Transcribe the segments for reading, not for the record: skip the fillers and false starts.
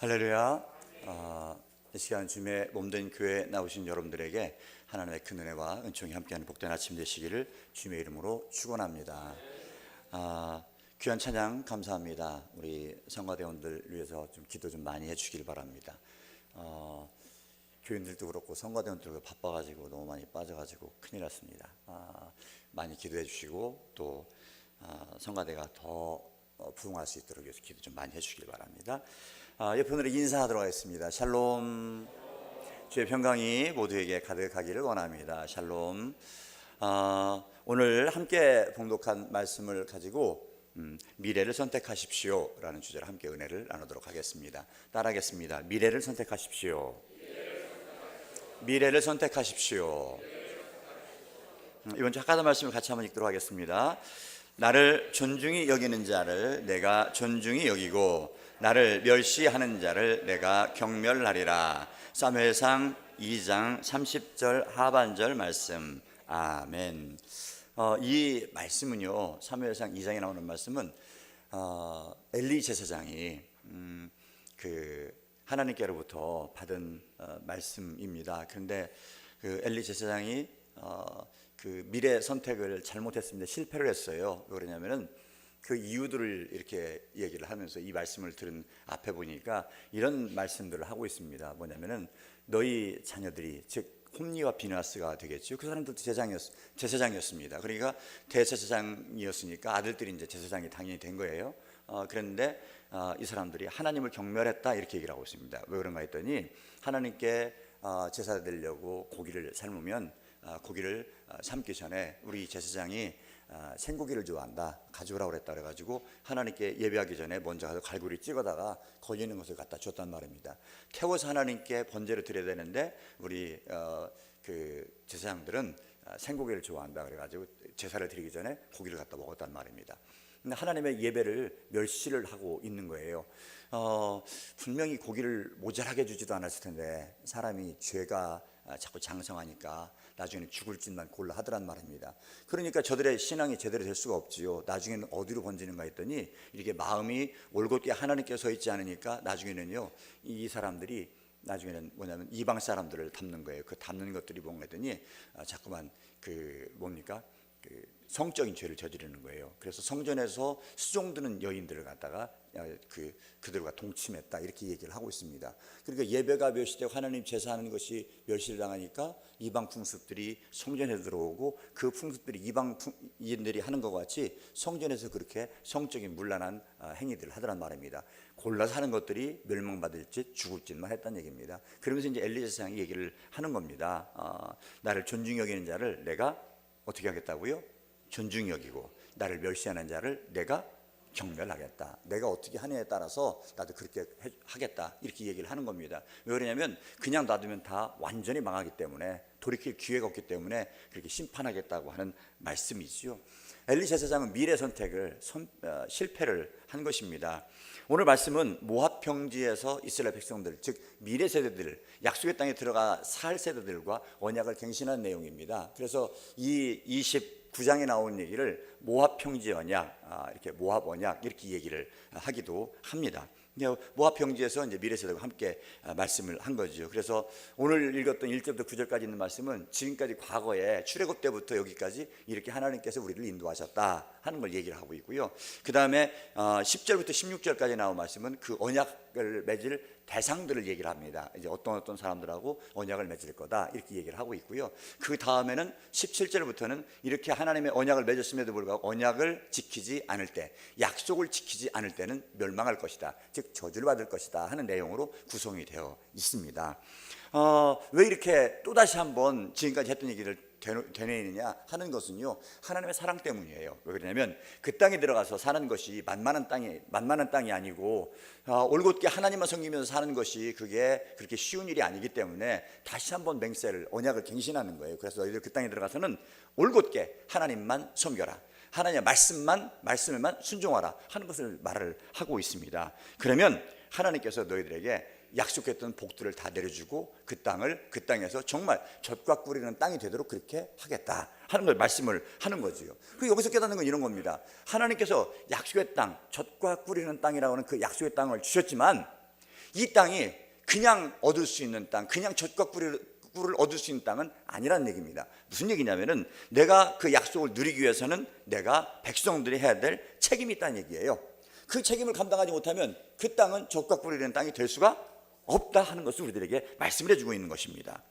할렐루야. 이 시간 주님의 몸된 교회에 나오신 여러분들에게 하나님의 큰 은혜와 은총이 함께하는 복된 아침 되시기를 주님의 이름으로 축원합니다. 귀한 찬양 감사합니다. 우리 성가대원들 위해서 좀 기도 좀 많이 해주길 바랍니다. 교인들도 그렇고 성가대원들도 바빠가지고 너무 많이 빠져가지고 큰일 났습니다. 많이 기도해 주시고 또 성가대가 더 부흥할 수 있도록 위해서 기도 좀 많이 해주길 바랍니다. 옆에 오늘은 인사하도록 하겠습니다. 샬롬. 주의 평강이 모두에게 가득하기를 원합니다. 샬롬. 오늘 함께 봉독한 말씀을 가지고 미래를 선택하십시오 라는 주제로 함께 은혜를 나누도록 하겠습니다. 따라하겠습니다. 미래를 선택하십시오. 미래를 선택하십시오. 이번 주 하나님 말씀을 같이 한번 읽도록 하겠습니다. 나를 존중히 여기는 자를 내가 존중히 여기고 나를 멸시하는 자를 내가 경멸하리라. 사무엘상 2장 30절 하반절 말씀. 아멘. 이 말씀은요, 사무엘상 2장에 나오는 말씀은 엘리 제사장이 그 하나님께로부터 받은 말씀입니다. 그런데 그 엘리 제사장이 그 미래 선택을 잘못했습니다. 실패를 했어요. 왜 그러냐면은 그 이유들을 이렇게 얘기를 하면서 이 말씀을 들은 앞에 보니까 이런 말씀들을 하고 있습니다. 뭐냐면은 너희 자녀들이 즉 홈리와 비나스가 되겠죠. 그 사람들도 제사장이었습니다. 그러니까 대제사장이었으니까 아들들이 이제 제사장이 당연히 된 거예요. 그런데 이 사람들이 하나님을 경멸했다 이렇게 얘기를 하고 있습니다. 왜 그런가 했더니 하나님께 제사 드리려고 고기를 삶으면 고기를 삶기 전에 우리 제사장이 생고기를 좋아한다 가져오라고 그랬다 그래가지고 하나님께 예배하기 전에 먼저 가서 갈고리 찍어다가 거기 있는 것을 갖다 줬단 말입니다. 태워서 하나님께 번제를 드려야 되는데 우리 그 제사장들은 생고기를 좋아한다 그래가지고 제사를 드리기 전에 고기를 갖다 먹었단 말입니다. 근데 하나님의 예배를 멸시를 하고 있는 거예요. 분명히 고기를 모자라게 주지도 않았을 텐데 사람이 죄가 자꾸 장성하니까 나중에는 죽을 짓만 골라 하더란 말입니다. 그러니까 저들의 신앙이 제대로 될 수가 없지요. 나중에는 어디로 번지는가 했더니 이렇게 마음이 올곧게 하나님께 서 있지 않으니까 나중에는요, 이 사람들이 나중에는 뭐냐면 이방 사람들을 닮는 거예요. 그 닮는 것들이 뭔가 했더니 자꾸만 그 뭡니까? 그 성적인 죄를 저지르는 거예요. 그래서 성전에서 수종드는 여인들을 갖다가 그들과 동침했다 이렇게 얘기를 하고 있습니다. 그러니까 예배가 멸시되고 하나님 제사하는 것이 멸시를 당하니까 이방 풍습들이 성전에 들어오고 그 풍습들이 이방인들이 하는 것 같이 성전에서 그렇게 성적인 문란한 행위들을 하더란 말입니다. 골라서 하는 것들이 멸망받을 짓 죽을 짓만 했다는 얘기입니다. 그러면서 이제 엘리 제사장이 얘기를 하는 겁니다. 나를 존중히 여기는 자를 내가 어떻게 하겠다고요? 존중히 여기고 나를 멸시하는 자를 내가 경멸하겠다. 내가 어떻게 하느냐에 따라서 나도 그렇게 하겠다 이렇게 얘기를 하는 겁니다. 왜 그러냐면 그냥 놔두면 다 완전히 망하기 때문에 돌이킬 기회가 없기 때문에 그렇게 심판하겠다고 하는 말씀이죠. 엘리 제사장은 미래 선택을 실패를 한 것입니다. 오늘 말씀은 모압 평지에서 이스라엘 백성들 즉 미래 세대들 약속의 땅에 들어가 살 세대들과 언약을 갱신한 내용입니다. 그래서 이 29장에 나온 얘기를 모압 평지 언약 이렇게 모압 언약 이렇게 얘기를 하기도 합니다. 모압 평지에서 이제 미래 세대와 함께 말씀을 한 거죠. 그래서 오늘 읽었던 1절부터 9절까지 있는 말씀은 지금까지 과거에 출애굽 때부터 여기까지 이렇게 하나님께서 우리를 인도하셨다 하는 걸 얘기를 하고 있고요. 그 다음에 10절부터 16절까지 나온 말씀은 그 언약을 맺을 대상들을 얘기를 합니다. 이제 어떤 사람들하고 언약을 맺을 거다 이렇게 얘기를 하고 있고요. 그 다음에는 17절부터는 이렇게 하나님의 언약을 맺었음에도 불구하고 언약을 지키지 않을 때, 약속을 지키지 않을 때는 멸망할 것이다, 즉 저주를 받을 것이다 하는 내용으로 구성이 되어 있습니다. 왜 이렇게 또다시 한번 지금까지 했던 얘기를 되뇌느냐 하는 것은요, 하나님의 사랑 때문이에요. 왜 그러냐면 그 땅에 들어가서 사는 것이 만만한 땅이 아니고 올곧게 하나님만 섬기면서 사는 것이 그게 그렇게 쉬운 일이 아니기 때문에 다시 한번 맹세를 언약을 갱신하는 거예요. 그래서 너희들 그 땅에 들어가서는 올곧게 하나님만 섬겨라, 하나님의 말씀에만 순종하라 하는 것을 말을 하고 있습니다. 그러면 하나님께서 너희들에게 약속했던 복들을 다 내려주고 그 땅에서 정말 젖과 꿀이는 땅이 되도록 그렇게 하겠다 하는 걸 말씀을 하는 거지요. 그 여기서 깨닫는 건 이런 겁니다. 하나님께서 약속의 땅, 젖과 꿀이는 땅이라고 하는 그 약속의 땅을 주셨지만 이 땅이 그냥 얻을 수 있는 땅, 그냥 젖과 꿀을 얻을 수 있는 땅은 아니라는 얘기입니다. 무슨 얘기냐면은 내가 그 약속을 누리기 위해서는 내가 백성들이 해야 될 책임이 있다는 얘기예요. 그 책임을 감당하지 못하면 그 땅은 젖과 꿀이 되는 땅이 될 수가 없다 하는 것을 우리들에게 말씀을 해주고 있는 것입니다.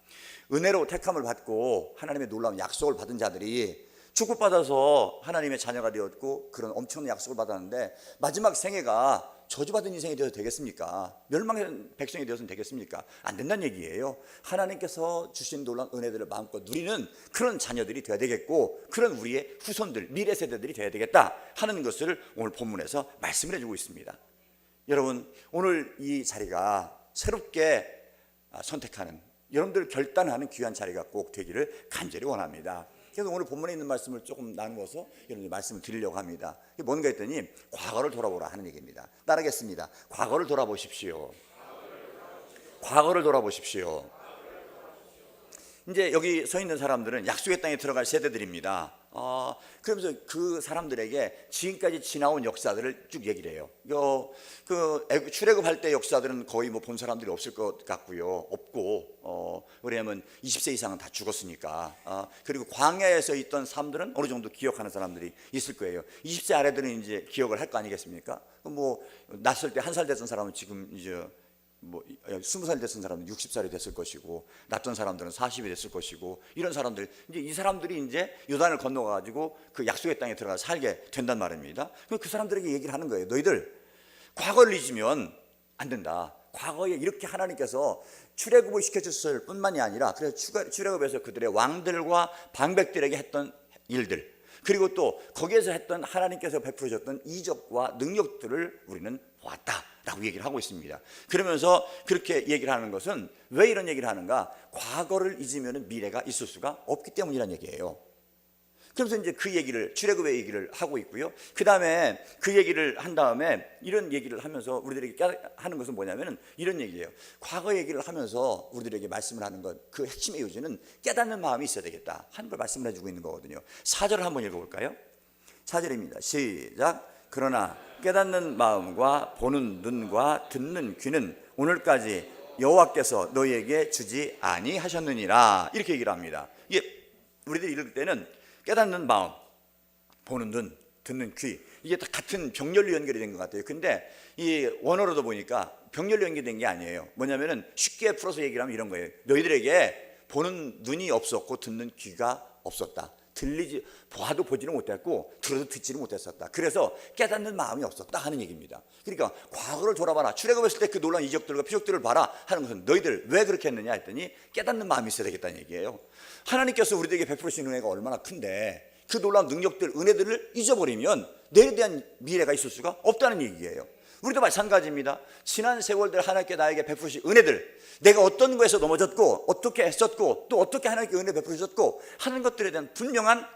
은혜로 택함을 받고 하나님의 놀라운 약속을 받은 자들이 축복받아서 하나님의 자녀가 되었고 그런 엄청난 약속을 받았는데 마지막 생애가 저주받은 인생이 되어도 되겠습니까? 멸망한 백성이 되어서는 되겠습니까? 안 된다는 얘기예요. 하나님께서 주신 놀라운 은혜들을 마음껏 누리는 그런 자녀들이 되어야 되겠고 그런 우리의 후손들, 미래 세대들이 되어야 되겠다 하는 것을 오늘 본문에서 말씀을 해주고 있습니다. 여러분, 오늘 이 자리가 새롭게 선택하는, 여러분들 결단하는 귀한 자리가 꼭 되기를 간절히 원합니다. 그래서 오늘 본문에 있는 말씀을 조금 나누어서 여러분들 말씀을 드리려고 합니다. 이게 뭔가 했더니 과거를 돌아보라 하는 얘기입니다. 따르겠습니다. 과거를 돌아보십시오. 과거를 돌아보십시오. 이제 여기 서 있는 사람들은 약속의 땅에 들어갈 세대들입니다. 그러면서 그 사람들에게 지금까지 지나온 역사들을 쭉 얘기를 해요. 출애굽할 때 역사들은 거의 뭐 본 사람들이 없을 것 같고요. 없고, 왜냐하면 20세 이상은 다 죽었으니까. 그리고 광야에서 있던 사람들은 어느 정도 기억하는 사람들이 있을 거예요. 20세 아래들은 이제 기억을 할 거 아니겠습니까? 뭐 났을 때 1살 됐던 사람은 지금 이제 뭐 20살 됐은 사람은 60살이 됐을 것이고 낳던 사람들은 40이 됐을 것이고 이런 사람들, 이제 이 사람들이 이제 요단을 건너가지고 그 약속의 땅에 들어가 살게 된단 말입니다. 그 사람들에게 얘기를 하는 거예요. 너희들 과거를 잊으면 안 된다. 과거에 이렇게 하나님께서 출애굽을 시켜줬을 뿐만이 아니라 그래서 출애굽에서 그들의 왕들과 방백들에게 했던 일들, 그리고 또 거기에서 했던 하나님께서 베풀어 줬던 이적과 능력들을 우리는 보았다 라고 얘기를 하고 있습니다. 그러면서 그렇게 얘기를 하는 것은 왜 이런 얘기를 하는가? 과거를 잊으면 미래가 있을 수가 없기 때문이라는 얘기예요. 그래서 이제 그 얘기를, 출애굽의 얘기를 하고 있고요. 그 다음에 그 얘기를 한 다음에 이런 얘기를 하면서 우리들에게 하는 것은 뭐냐면은 이런 얘기예요. 과거 얘기를 하면서 우리들에게 말씀을 하는 것, 그 핵심의 요지는 깨닫는 마음이 있어야 되겠다 하는 걸 말씀을 해주고 있는 거거든요. 4절을 한번 읽어볼까요? 4절입니다. 시작. 그러나 깨닫는 마음과 보는 눈과 듣는 귀는 오늘까지 여호와께서 너희에게 주지 아니하셨느니라, 이렇게 얘기를 합니다. 이게 우리들이 읽을 때는 깨닫는 마음, 보는 눈, 듣는 귀, 이게 다 같은 병렬로 연결이 된 것 같아요. 근데 이 원어로도 보니까 병렬로 연결된 게 아니에요. 뭐냐면은 쉽게 풀어서 얘기를 하면 이런 거예요. 너희들에게 보는 눈이 없었고 듣는 귀가 없었다. 보아도 보지는 못했고 들어도 듣지는 못했었다. 그래서 깨닫는 마음이 없었다 하는 얘기입니다. 그러니까 과거를 돌아봐라. 출애굽했을 때 그 놀라운 이적들과 표적들을 봐라 하는 것은 너희들 왜 그렇게 했느냐 했더니 깨닫는 마음이 있어야 되겠다는 얘기예요. 하나님께서 우리들에게 베풀으신 은혜가 얼마나 큰데 그 놀라운 능력들, 은혜들을 잊어버리면 내에 대한 미래가 있을 수가 없다는 얘기예요. 우리도 마찬가지입니다. 지난 세월들 하나님께 나에게 베푸신 은혜들, 내가 어떤 거에서 넘어졌고 어떻게 했었고 또 어떻게 하나님께 은혜 베푸셨고 하는 것들에 대한 분명한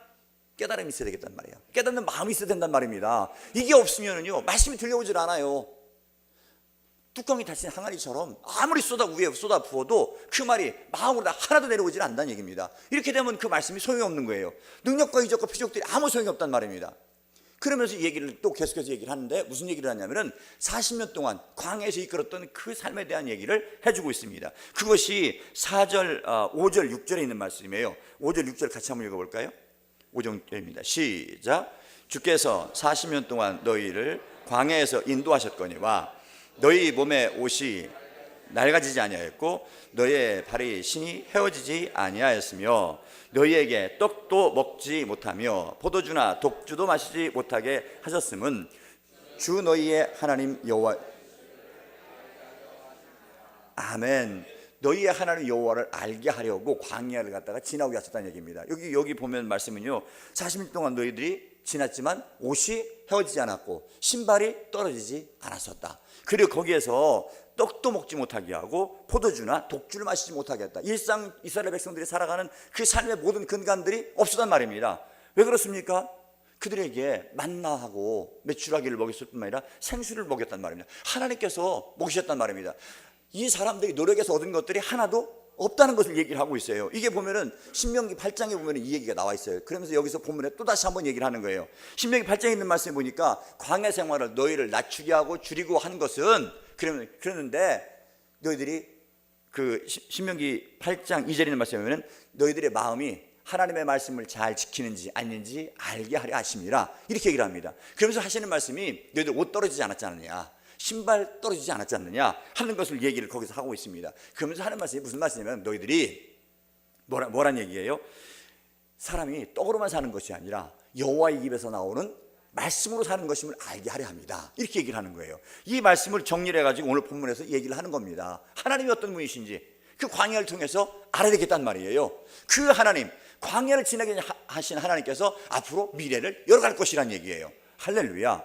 깨달음이 있어야 되겠단 말이에요. 깨닫는 마음이 있어야 된단 말입니다. 이게 없으면요 말씀이 들려오질 않아요. 뚜껑이 닫힌 항아리처럼 아무리 위에 쏟아 부어도 그 말이 마음으로 다 하나도 내려오질 않는다는 얘기입니다. 이렇게 되면 그 말씀이 소용이 없는 거예요. 능력과 이적과 표적들이 아무 소용이 없단 말입니다. 그러면서 이 얘기를 또 계속해서 얘기를 하는데 무슨 얘기를 하냐면은 40년 동안 광야에서 이끌었던 그 삶에 대한 얘기를 해주고 있습니다. 그것이 4절, 5절, 6절에 있는 말씀이에요. 5절, 6절 같이 한번 읽어볼까요? 5절입니다. 시작. 주께서 40년 동안 너희를 광야에서 인도하셨거니와 너희 몸의 옷이 낡아지지 아니하였고 너희의 발이 신이 헤어지지 아니하였으며 너희에게 떡도 먹지 못하며 포도주나 독주도 마시지 못하게 하셨음은 주 너희의 하나님 여호와, 아멘, 너희의 하나님 여호와를 알게 하려고 광야를 갖다가 지나오게 하셨다는 얘기입니다. 여기 보면 말씀은요 40년 동안 너희들이 지났지만 옷이 헤어지지 않았고 신발이 떨어지지 않았었다. 그리고 거기에서 떡도 먹지 못하게 하고 포도주나 독주를 마시지 못하게 했다. 일상 이스라엘 백성들이 살아가는 그 삶의 모든 근간들이 없었단 말입니다. 왜 그렇습니까? 그들에게 만나하고 메추라기를 먹였을 뿐만 아니라 생수를 먹였단 말입니다. 하나님께서 먹이셨단 말입니다. 이 사람들이 노력해서 얻은 것들이 하나도 없다는 것을 얘기를 하고 있어요. 이게 보면은 신명기 8장에 보면 이 얘기가 나와 있어요. 그러면서 여기서 본문에 또 다시 한번 얘기를 하는 거예요. 신명기 8장에 있는 말씀에 보니까 광야 생활을 너희를 낮추게 하고 줄이고 한 것은 그러는데 너희들이 그 신명기 8장 2절에 있는 말씀에 보면 너희들의 마음이 하나님의 말씀을 잘 지키는지 아닌지 알게 하려 하심이라 이렇게 얘기를 합니다. 그러면서 하시는 말씀이 너희들 옷 떨어지지 않았지 않느냐, 신발 떨어지지 않았지 않느냐 하는 것을 얘기를 거기서 하고 있습니다. 그러면서 하는 말씀이 무슨 말씀이냐면 너희들이 뭐란 얘기예요? 사람이 떡으로만 사는 것이 아니라 여호와의 입에서 나오는 말씀으로 사는 것임을 알게 하려 합니다. 이렇게 얘기를 하는 거예요. 이 말씀을 정리를 해가지고 오늘 본문에서 얘기를 하는 겁니다. 하나님이 어떤 분이신지 그 광야를 통해서 알아야 되겠단 말이에요. 그 하나님, 광야를 지나게 하신 하나님께서 앞으로 미래를 열어갈 것이란 얘기예요. 할렐루야.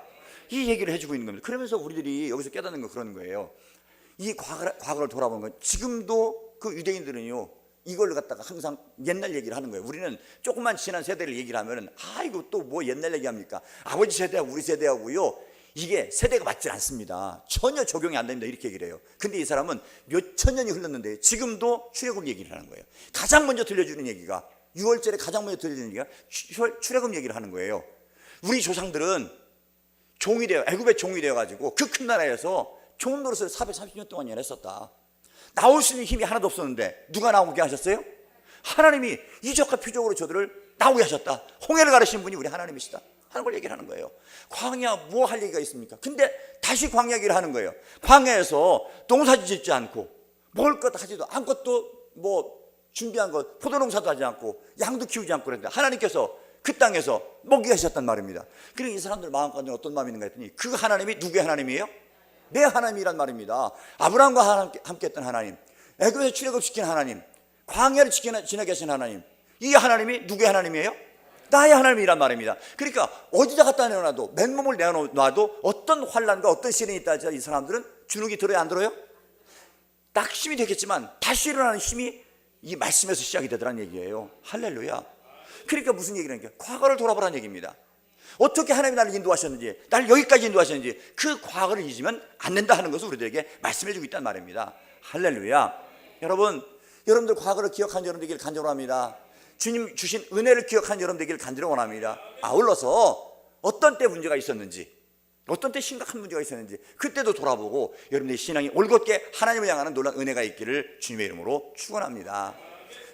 이 얘기를 해주고 있는 겁니다. 그러면서 우리들이 여기서 깨닫는 건 그런 거예요. 이 과거를 돌아보는 건 지금도 그 유대인들은요 이걸 갖다가 항상 옛날 얘기를 하는 거예요. 우리는 조금만 지난 세대를 얘기를 하면은 이거 또 뭐 옛날 얘기합니까? 아버지 세대하고 우리 세대하고요 이게 세대가 맞지 않습니다. 전혀 적용이 안 됩니다. 이렇게 얘기를 해요. 근데 이 사람은 몇 천 년이 흘렀는데 지금도 출애굽 얘기를 하는 거예요. 가장 먼저 들려주는 얘기가 6월절에 가장 먼저 들려주는 얘기가 출애굽 얘기를 하는 거예요. 우리 조상들은 종이 되어 애굽의 종이 되어 가지고 그 큰 나라에서 종 노릇을 430년 동안 했었다. 나올 수 있는 힘이 하나도 없었는데 누가 나오게 하셨어요? 하나님이 이적과 표적으로 저들을 나오게 하셨다. 홍해를 가르신 분이 우리 하나님이시다 하는 걸 얘기를 하는 거예요. 광야 뭐 할 얘기가 있습니까? 근데 다시 광야 얘기를 하는 거예요. 광야에서 농사 짓지 않고 먹을 것 하지도 아무것도 뭐 준비한 것 포도농사도 하지 않고 양도 키우지 않고 그랬는데 하나님께서 그 땅에서 먹게 하셨단 말입니다. 그러니 이 사람들 마음 가운데 어떤 마음이 있는가 했더니 그 하나님이 누구의 하나님이에요? 내 하나님이란 말입니다. 아브라함과 함께 했던 하나님, 애굽에서 출애굽시킨 하나님, 광야를 지나게 하신 하나님, 이 하나님이 누구의 하나님이에요? 나의 하나님이란 말입니다. 그러니까 어디다 갖다 내놔도 맨몸을 내놔도 어떤 환난과 어떤 시련이 있다 이 사람들은 주눅이 들어요 안 들어요? 낙심이 되겠지만 다시 일어나는 힘이 이 말씀에서 시작이 되더란 얘기예요. 할렐루야. 그러니까 무슨 얘기를 하니까 과거를 돌아보라는 얘기입니다. 어떻게 하나님이 나를 인도하셨는지, 나를 여기까지 인도하셨는지 그 과거를 잊으면 안 된다 하는 것을 우리들에게 말씀해 주고 있단 말입니다. 할렐루야. 여러분들 과거를 기억한 여러분 되기를 간절히 합니다. 주님 주신 은혜를 기억한 여러분 되기를 간절히 원합니다. 아울러서 어떤 때 문제가 있었는지, 어떤 때 심각한 문제가 있었는지 그때도 돌아보고 여러분들의 신앙이 올곧게 하나님을 향하는 놀라운 은혜가 있기를 주님의 이름으로 축원합니다.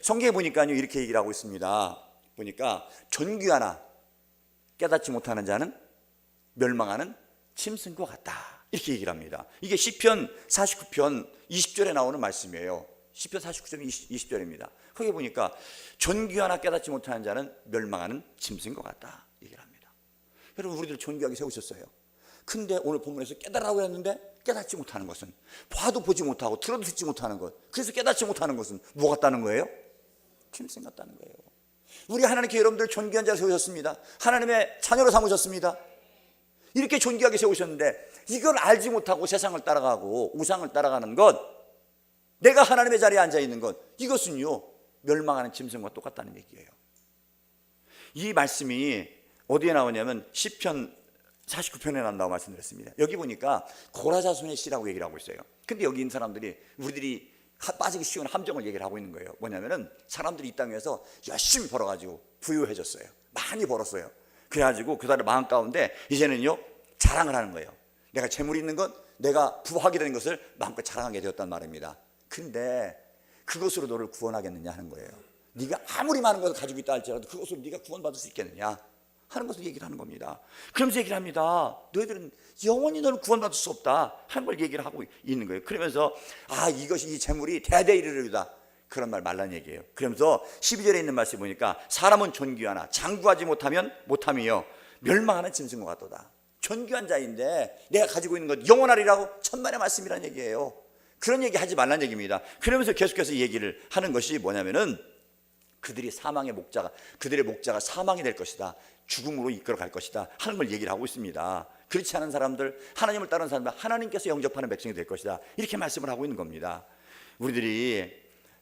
성경에 보니까요 이렇게 얘기를 하고 있습니다. 보니까 존귀하나 깨닫지 못하는 자는 멸망하는 짐승과 같다 이렇게 얘기를 합니다. 이게 시편 49편 20절에 나오는 말씀이에요. 시편 49편 20절입니다. 거기 보니까 존귀하나 깨닫지 못하는 자는 멸망하는 짐승과 같다 얘기를 합니다. 여러분 우리들 존귀하게 세우셨어요. 근데 오늘 본문에서 깨달으라고 했는데 깨닫지 못하는 것은, 봐도 보지 못하고 들어도 듣지 못하는 것, 그래서 깨닫지 못하는 것은 뭐 같다는 거예요? 짐승 같다는 거예요. 우리 하나님께 여러분들 존귀한 자를 세우셨습니다. 하나님의 자녀로 삼으셨습니다. 이렇게 존귀하게 세우셨는데 이걸 알지 못하고 세상을 따라가고 우상을 따라가는 것, 내가 하나님의 자리에 앉아있는 것, 이것은요 멸망하는 짐승과 똑같다는 얘기예요. 이 말씀이 어디에 나오냐면 시편 49편에 나온다고 말씀드렸습니다. 여기 보니까 고라자손의 씨라고 얘기를 하고 있어요. 근데 여기 있는 사람들이 우리들이 빠지기 쉬운 함정을 얘기를 하고 있는 거예요. 뭐냐면은 사람들이 이 땅에서 열심히 벌어가지고 부유해졌어요. 많이 벌었어요. 그래가지고 그 사람의 마음 가운데 이제는요 자랑을 하는 거예요. 내가 재물이 있는 것, 내가 부하게 된 것을 마음껏 자랑하게 되었단 말입니다. 근데 그것으로 너를 구원하겠느냐 하는 거예요. 네가 아무리 많은 것을 가지고 있다 할지라도 그것으로 네가 구원받을 수 있겠느냐 하는 것을 얘기를 하는 겁니다. 그러면서 얘기를 합니다. 너희들은 영원히 너는 구원받을 수 없다 하는 걸 얘기를 하고 있는 거예요. 그러면서 이것이 이 재물이 대대 이르리로다 그런 말 말라는 얘기예요. 그러면서 12절에 있는 말씀 보니까 사람은 존귀하나 장구하지 못하면 못함이요 멸망하는 짐승과 같도다. 존귀한 자인데 내가 가지고 있는 것 영원하리라고 천만의 말씀이라는 얘기예요. 그런 얘기 하지 말라는 얘기입니다. 그러면서 계속해서 얘기를 하는 것이 뭐냐면은 그들의 목자가 사망이 될 것이다, 죽음으로 이끌어갈 것이다 하는 걸 얘기를 하고 있습니다. 그렇지 않은 사람들, 하나님을 따르는 사람들, 하나님께서 영접하는 백성이 될 것이다 이렇게 말씀을 하고 있는 겁니다.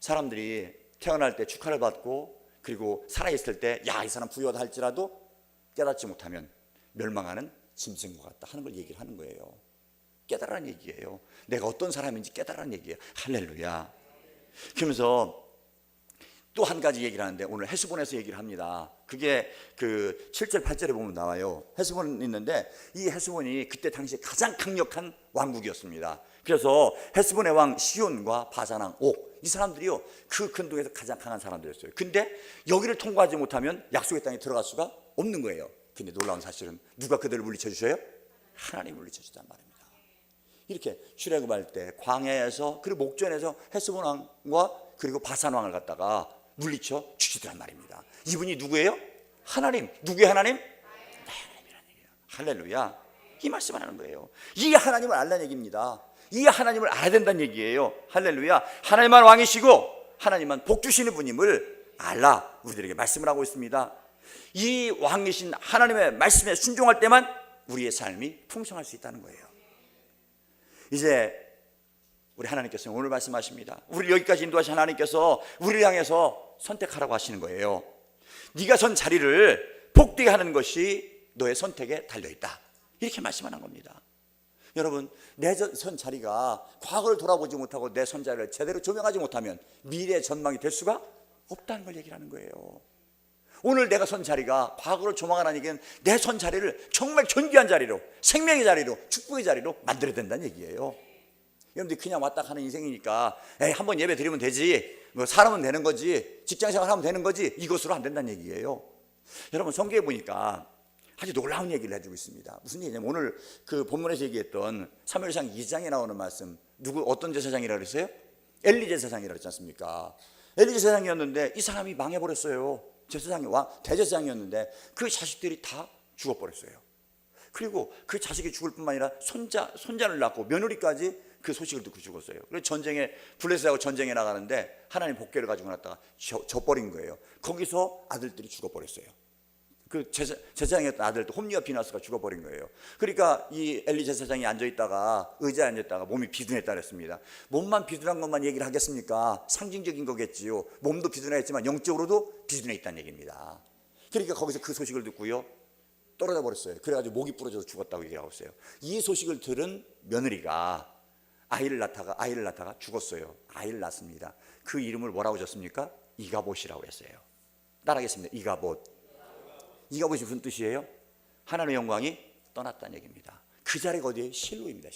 사람들이 태어날 때 축하를 받고 그리고 살아있을 때 이 사람 부유하다 할지라도 깨닫지 못하면 멸망하는 짐승과 같다 하는 걸 얘기를 하는 거예요. 깨달으라는 얘기예요. 내가 어떤 사람인지 깨달으라는 얘기예요. 할렐루야. 그러면서 또 한 가지 얘기를 하는데 오늘 헤스본에서 얘기를 합니다. 그게 그 7절 8절에 보면 나와요. 헤스본이 있는데 이 헤스본이 그때 당시 가장 강력한 왕국이었습니다. 그래서 헤스본의 왕 시온과 바산 왕 옥, 이 사람들이요 그 근동에서 가장 강한 사람들이었어요. 근데 여기를 통과하지 못하면 약속의 땅에 들어갈 수가 없는 거예요. 근데 놀라운 사실은 누가 그들을 물리쳐 주셔요? 하나님이 물리쳐 주단 말입니다. 이렇게 출애굽할 때 광야에서 그리고 목전에서 헤스본 왕과 그리고 바산 왕을 갖다가 물리쳐 주시더란 말입니다. 이분이 누구예요? 하나님. 누구의 하나님? 하나님이라는 얘기예요. 할렐루야. 이 말씀을 하는 거예요. 이 하나님을 알라는 얘기입니다. 이 하나님을 알아야 된다는 얘기예요. 할렐루야. 하나님만 왕이시고 하나님만 복 주시는 분임을 알라 우리들에게 말씀을 하고 있습니다. 이 왕이신 하나님의 말씀에 순종할 때만 우리의 삶이 풍성할 수 있다는 거예요. 이제 우리 하나님께서 오늘 말씀하십니다. 우리를 여기까지 인도하신 하나님께서 우리를 향해서 선택하라고 하시는 거예요. 네가 선 자리를 복되게 하는 것이 너의 선택에 달려있다, 이렇게 말씀하는 겁니다. 여러분, 내 선 자리가 과거를 돌아보지 못하고 내 선 자리를 제대로 조명하지 못하면 미래의 전망이 될 수가 없다는 걸 얘기하는 거예요. 오늘 내가 선 자리가 과거를 조망하라는 얘기는 내 선 자리를 정말 존귀한 자리로, 생명의 자리로, 축복의 자리로 만들어야 된다는 얘기예요. 여러분들 그냥 왔다 가는 인생이니까 에이, 한번 예배 드리면 되지, 뭐 사람은 되는 거지, 직장생활 하면 되는 거지, 이것으로 안 된다는 얘기예요. 여러분, 성경에 보니까 아주 놀라운 얘기를 해주고 있습니다. 무슨 얘기냐면 오늘 그 본문에서 얘기했던 사무엘상 2장에 나오는 말씀, 어떤 제사장이라고 그랬어요? 엘리 제사장이라고 그랬지 않습니까? 엘리 제사장이었는데 이 사람이 망해버렸어요. 제사장이 대제사장이었는데 그 자식들이 다 죽어버렸어요. 그리고 그 자식이 죽을 뿐만 아니라 손자를 낳고 며느리까지 그 소식을 듣고 죽었어요. 그래서 블레셋하고 전쟁에 나가는데 하나님 복궤를 가지고 났다가 져버린 거예요. 거기서 아들들이 죽어버렸어요. 그 제사장이었던 아들도 홈리와 비나스가 죽어버린 거예요. 그러니까 이 엘리 제사장이 앉아있다가 의자에 앉아있다가 몸이 비둔했다 그랬습니다. 몸만 비둔한 것만 얘기를 하겠습니까? 상징적인 거겠지요. 몸도 비둔했지만 영적으로도 비둔해 있다는 얘기입니다. 그러니까 거기서 그 소식을 듣고요 떨어져 버렸어요. 그래가지고 목이 부러져서 죽었다고 얘기하고 있어요. 이 소식을 들은 며느리가 아이를 낳다가 죽었어요. 아이를 낳습니다. 그 이름을 뭐라고 졌습니까? 이가봇이라고 했어요. 따라하겠습니다. 이가봇이 무슨 뜻이에요? 하나님의 영광이 떠났다는 얘기입니다. 그 자리가 어디예요? 실로입니다.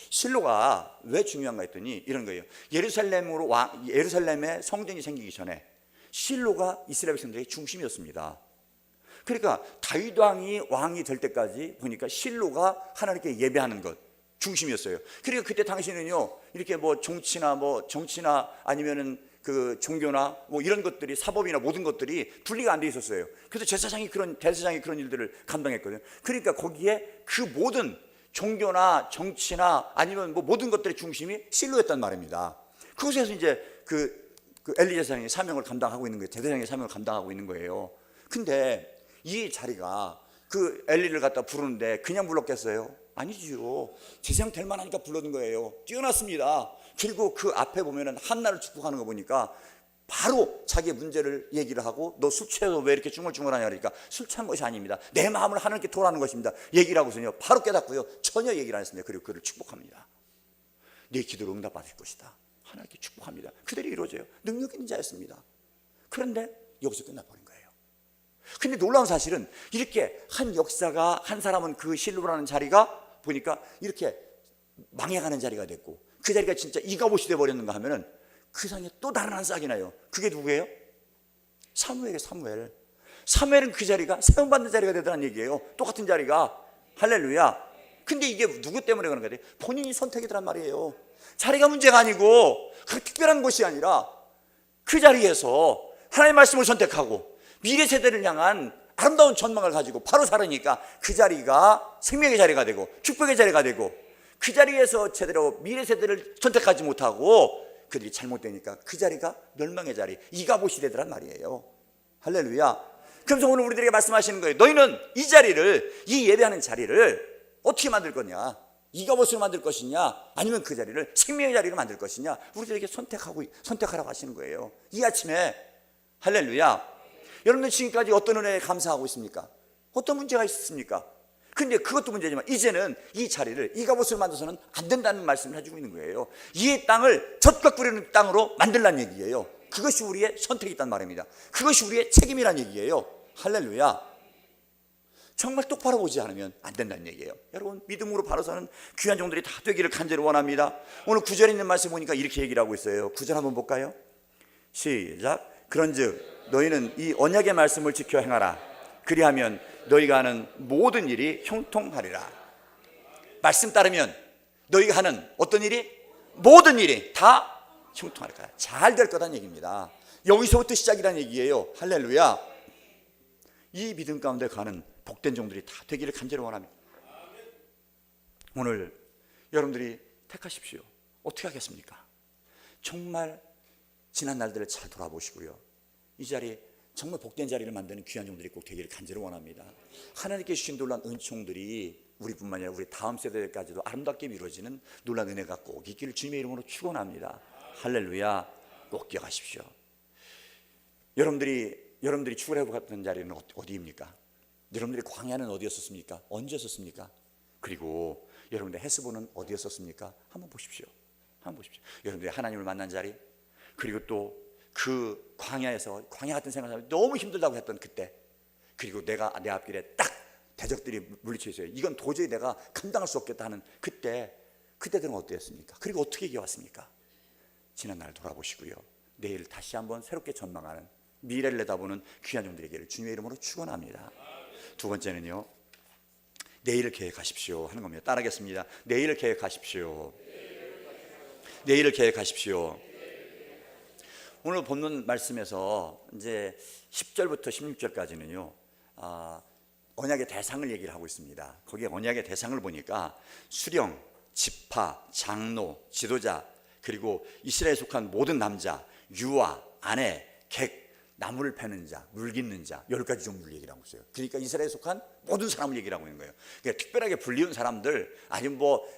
실로가 왜 중요한가 했더니 이런 거예요. 예루살렘에 성전이 생기기 전에 실로가 이스라엘 백성들의 중심이었습니다. 그러니까 다윗 왕이 될 때까지 보니까 실로가 하나님께 예배하는 것 중심이었어요. 그리고 그때 당시는요 이렇게 뭐 정치나 아니면은 그 종교나 뭐 이런 것들이 사법이나 모든 것들이 분리가 안 돼 있었어요. 그래서 대제사장이 그런 일들을 감당했거든요. 그러니까 거기에 그 모든 종교나 정치나 아니면 뭐 모든 것들의 중심이 실로였단 말입니다. 그곳에서 이제 그 엘리 제사장이 사명을 감당하고 있는 거예요. 대제사장의 사명을 감당하고 있는 거예요. 근데 이 자리가 그 엘리를 갖다 부르는데 그냥 불렀겠어요? 아니지요. 제사장 될 만하니까 불러준 거예요. 뛰어났습니다. 그리고 그 앞에 보면은 한나를 축복하는 거 보니까 바로 자기의 문제를 얘기를 하고 너 술 취해서 왜 이렇게 중얼중얼하냐 그러니까 술 취한 것이 아닙니다. 내 마음을 하나님께 토라는 것입니다. 얘기를 하고서요 바로 깨닫고요 전혀 얘기를 안 했습니다. 그리고 그를 축복합니다. 네 기도를 응답받을 것이다. 하나님께 축복합니다. 그대로 이루어져요. 능력 있는 자였습니다. 그런데 여기서 끝나버린 거예요. 근데 놀라운 사실은 이렇게 한 역사가 한 사람은 그 실로라는 자리가 보니까 이렇게 망해가는 자리가 됐고 그 자리가 진짜 이가봇이 돼버렸는가 하면은 그 상에 또 다른 한 싹이 나요. 그게 누구예요? 사무엘은 그 자리가 세움받는 자리가 되더라는 얘기예요. 똑같은 자리가. 할렐루야. 근데 이게 누구 때문에 그런 거예요? 본인이 선택이더란 말이에요. 자리가 문제가 아니고 그 특별한 것이 아니라 그 자리에서 하나님의 말씀을 선택하고 미래 세대를 향한 아름다운 전망을 가지고 바로 살으니까 그 자리가 생명의 자리가 되고 축복의 자리가 되고 그 자리에서 제대로 미래 세대를 선택하지 못하고 그들이 잘못되니까 그 자리가 멸망의 자리, 이가봇이 되더란 말이에요. 할렐루야. 그래서 오늘 우리들에게 말씀하시는 거예요. 너희는 이 자리를, 이 예배하는 자리를 어떻게 만들 거냐? 이가봇으로 만들 것이냐? 아니면 그 자리를 생명의 자리로 만들 것이냐? 우리들에게 선택하라고 하시는 거예요. 이 아침에. 할렐루야. 여러분들 지금까지 어떤 은혜에 감사하고 있습니까? 어떤 문제가 있었습니까? 근데 그것도 문제지만 이제는 이 자리를 이가봇으로 만들어서는 안 된다는 말씀을 해주고 있는 거예요. 이 땅을 젖과 꿀이는 땅으로 만들라는 얘기예요. 그것이 우리의 선택이 있단 말입니다. 그것이 우리의 책임이란 얘기예요. 할렐루야. 정말 똑바로 보지 않으면 안 된다는 얘기예요. 여러분, 믿음으로 바로 서는 귀한 종들이 다 되기를 간절히 원합니다. 오늘 9절에 있는 말씀 보니까 이렇게 얘기를 하고 있어요. 9절 한번 볼까요? 시작. 그런즉 너희는 이 언약의 말씀을 지켜 행하라. 그리하면 너희가 하는 모든 일이 형통하리라. 말씀 따르면 너희가 하는 어떤 일이, 모든 일이 다 형통할 거야. 잘 될 거란 얘기입니다. 여기서부터 시작이라는 얘기예요. 할렐루야. 이 믿음 가운데 가는 복된 종들이 다 되기를 간절히 원합니다. 오늘 여러분들이 택하십시오. 어떻게 하겠습니까? 정말 지난 날들을 잘 돌아보시고요, 이 자리 정말 복된 자리를 만드는 귀한 종들이 꼭 되기를 간절히 원합니다. 하나님께 주신 놀라운 은총들이 우리뿐만 아니라 우리 다음 세대까지도 아름답게 이루어지는 놀라운 은혜가 꼭 있기를 주님의 이름으로 축원합니다. 할렐루야. 꼭 기억하십시오. 여러분들이 출애굽 갔던 자리는 어디입니까? 여러분들이 광야는 어디였었습니까? 언제였었습니까? 그리고 여러분들 헤스본은 어디였었습니까? 한번 보십시오. 여러분들이 하나님을 만난 자리, 그리고 또 그 광야에서 광야 같은 생활을 너무 힘들다고 했던 그때, 그리고 내가 내 앞길에 딱 대적들이 물리쳐 있어요. 이건 도저히 내가 감당할 수 없겠다 하는 그때들은 어땠습니까? 그리고 어떻게 이겨왔습니까? 지난 날 돌아보시고요, 내일 다시 한번 새롭게 전망하는, 미래를 내다보는 귀한 종들에게 주님의 이름으로 축원합니다. 두 번째는요, 내일을 계획하십시오 하는 겁니다. 따라하겠습니다. 내일을 계획하십시오. 내일을 계획하십시오. 오늘 본문 말씀에서 이제 10절부터 16절까지는요, 언약의 대상을 얘기를 하고 있습니다. 거기에 언약의 대상을 보니까 수령, 지파, 장로, 지도자, 그리고 이스라엘에 속한 모든 남자, 유아, 아내, 객, 나무를 패는 자, 물 깃는 자, 10가지 종류를 얘기를 하고 있어요. 그러니까 이스라엘에 속한 모든 사람을 얘기를 하고 있는 거예요. 그러니까 특별하게 불리운 사람들, 아니면 뭐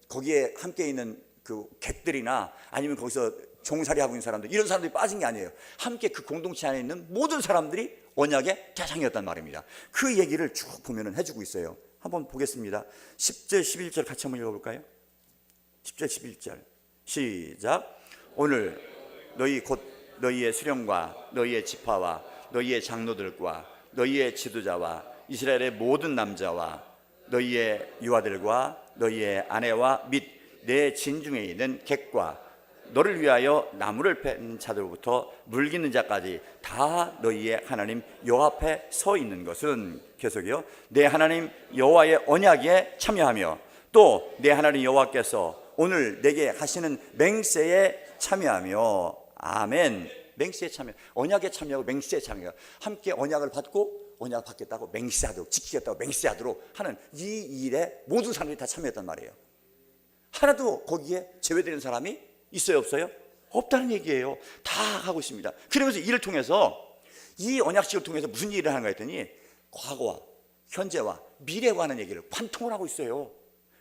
거기에 함께 있는 그 객들이나 아니면 거기서 종살이하고 있는 사람들, 이런 사람들이 빠진 게 아니에요. 함께 그 공동체 안에 있는 모든 사람들이 언약의 대상이었단 말입니다. 그 얘기를 쭉 보면은 해주고 있어요. 한번 보겠습니다. 10절 11절 같이 한번 읽어볼까요? 10절 11절 시작. 오늘 너희 곧 너희의 수령과 너희의 지파와 너희의 장로들과 너희의 지도자와 이스라엘의 모든 남자와 너희의 유아들과 너희의 아내와 및 내 진중에 있는 객과 너를 위하여 나무를 팬 자들로부터 물 깃는 자까지 다 너희의 하나님 여호와 앞에 서 있는 것은, 계속이요, 내 하나님 여호와의 언약에 참여하며 또 내 하나님 여호와께서 오늘 내게 하시는 맹세에 참여하며. 아멘. 맹세에 참여, 언약에 참여하고 맹세에 참여, 함께 언약을 받고 언약을 받겠다고 맹세하도록, 지키겠다고 맹세하도록 하는 이 일에 모든 사람들이 다 참여했단 말이에요. 하나도 거기에 제외되는 사람이 있어요, 없어요? 없다는 얘기예요. 다 하고 있습니다. 그러면서 이를 통해서, 이 언약식을 통해서 무슨 일을 하는가 했더니 과거와 현재와 미래와 하는 얘기를 관통을 하고 있어요.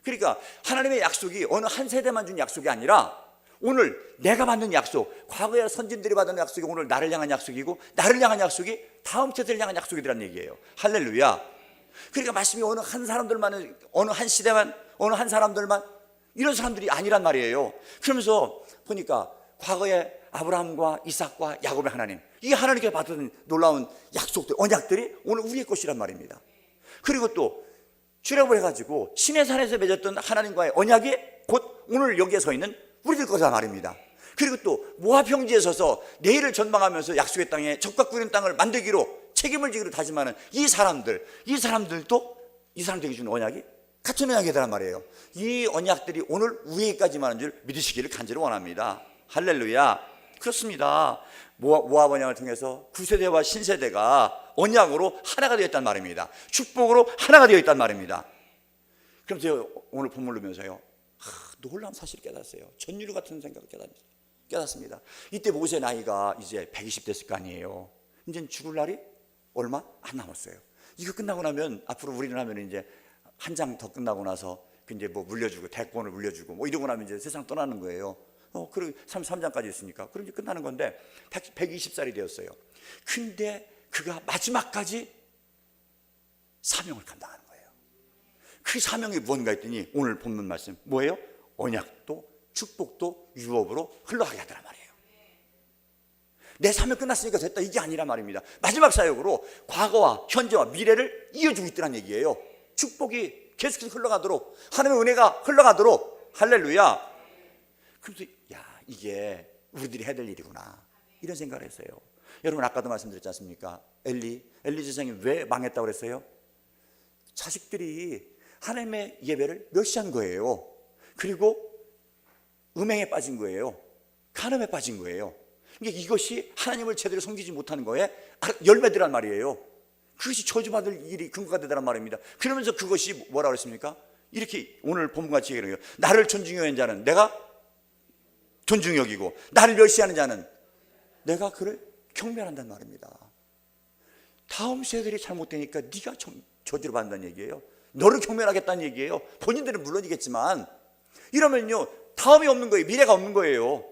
그러니까 하나님의 약속이 어느 한 세대만 준 약속이 아니라 오늘 내가 받는 약속, 과거의 선진들이 받은 약속이 오늘 나를 향한 약속이고, 나를 향한 약속이 다음 세대를 향한 약속이라는 얘기예요. 할렐루야. 그러니까 말씀이 어느 한 사람들만, 어느 한 시대만, 어느 한 사람들만, 이런 사람들이 아니란 말이에요. 그러면서 보니까 과거에 아브라함과 이삭과 야곱의 하나님, 이 하나님께 받은 놀라운 약속들, 언약들이 오늘 우리의 것이란 말입니다. 그리고 또 출애굽을 해가지고 시내산에서 맺었던 하나님과의 언약이 곧 오늘 여기에 서 있는 우리들 거다 말입니다. 그리고 또 모압 평지에 서서 내일을 전망하면서 약속의 땅에 적과 꾸린 땅을 만들기로 책임을 지기로 다짐하는 이 사람들도 이 사람들에게 준 언약이 같은 언약이란 말이에요. 이 언약들이 오늘 우리에게까지만 하는 줄 믿으시기를 간절히 원합니다. 할렐루야. 그렇습니다. 모압 언약을 통해서 구세대와 신세대가 언약으로 하나가 되었단 말입니다. 축복으로 하나가 되어 있단 말입니다. 그럼 제가 오늘 본문을 보면서요, 놀라운 사실을 깨달았어요. 전율 같은 생각을 깨닫습니다. 이때 모세 나이가 이제 120 됐을 거 아니에요. 이제 죽을 날이 얼마 안 남았어요. 이거 끝나고 나면 앞으로 우리는 하면 이제 한 장 더 끝나고 나서 이제 뭐 물려주고 대권을 물려주고 뭐 이러고 나면 이제 세상 떠나는 거예요. 그리고 33장까지 있으니까 그럼 이제 끝나는 건데 120살이 되었어요. 근데 그가 마지막까지 사명을 감당하는 거예요. 그 사명이 무언가 했더니 오늘 본문 말씀 뭐예요? 언약도 축복도 유업으로 흘러가게 하더란 말이에요. 내 삶이 끝났으니까 됐다, 이게 아니란 말입니다. 마지막 사역으로 과거와 현재와 미래를 이어주고 있다는 얘기예요. 축복이 계속해서 흘러가도록, 하나님의 은혜가 흘러가도록. 할렐루야. 그래서 이게 우리들이 해야 될 일이구나, 이런 생각을 했어요. 여러분, 아까도 말씀드렸지 않습니까? 엘리 제사장이 왜 망했다고 그랬어요? 자식들이 하나님의 예배를 멸시한 거예요. 그리고 음행에 빠진 거예요. 간음에 빠진 거예요. 그러니까 이것이 하나님을 제대로 섬기지 못하는 거에 열매들란 말이에요. 그것이 저주받을 일이 근거가 되더란 말입니다. 그러면서 그것이 뭐라고 그랬습니까? 이렇게 오늘 본문같이 얘기해요. 나를 존중히 여기는 자는 내가 존중히 여기고, 나를 멸시하는 자는 내가 그를 경멸한다는 말입니다. 다음 세대들이 잘못되니까 네가 저주를 받는다는 얘기예요. 너를 경멸하겠다는 얘기예요. 본인들은 물론이겠지만, 이러면요 다음이 없는 거예요. 미래가 없는 거예요.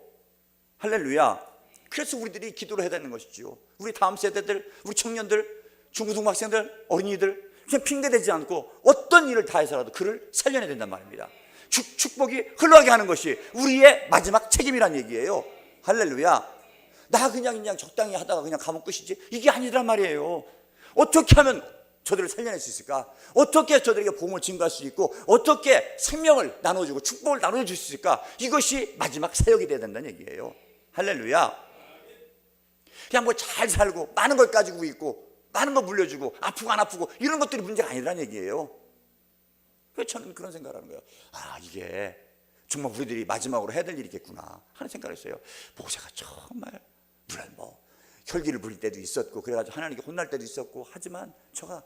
할렐루야. 그래서 우리들이 기도를 해야 되는 것이죠. 우리 다음 세대들, 우리 청년들, 중고등학생들, 어린이들, 그냥 핑계대지 않고 어떤 일을 다 해서라도 그를 살려내야 된단 말입니다. 축복이 흘러가게 하는 것이 우리의 마지막 책임이란 얘기예요. 할렐루야. 나 그냥 적당히 하다가 그냥 가면 끝이지, 이게 아니란 말이에요. 어떻게 하면 저들을 살려낼 수 있을까? 어떻게 저들에게 복음을 증거할 수 있고, 어떻게 생명을 나눠주고 축복을 나눠줄 수 있을까? 이것이 마지막 사역이 되어야 된다는 얘기예요. 할렐루야. 그냥 뭐 잘 살고 많은 걸 가지고 있고 많은 거 물려주고 아프고 안 아프고 이런 것들이 문제가 아니라는 얘기예요. 그래서 저는 그런 생각을 하는 거예요. 이게 정말 우리들이 마지막으로 해야 될 일이겠구나 하는 생각을 했어요. 목사가 정말 물론 뭐 혈기를 부릴 때도 있었고 그래가지고 하나님께 혼날 때도 있었고, 하지만 제가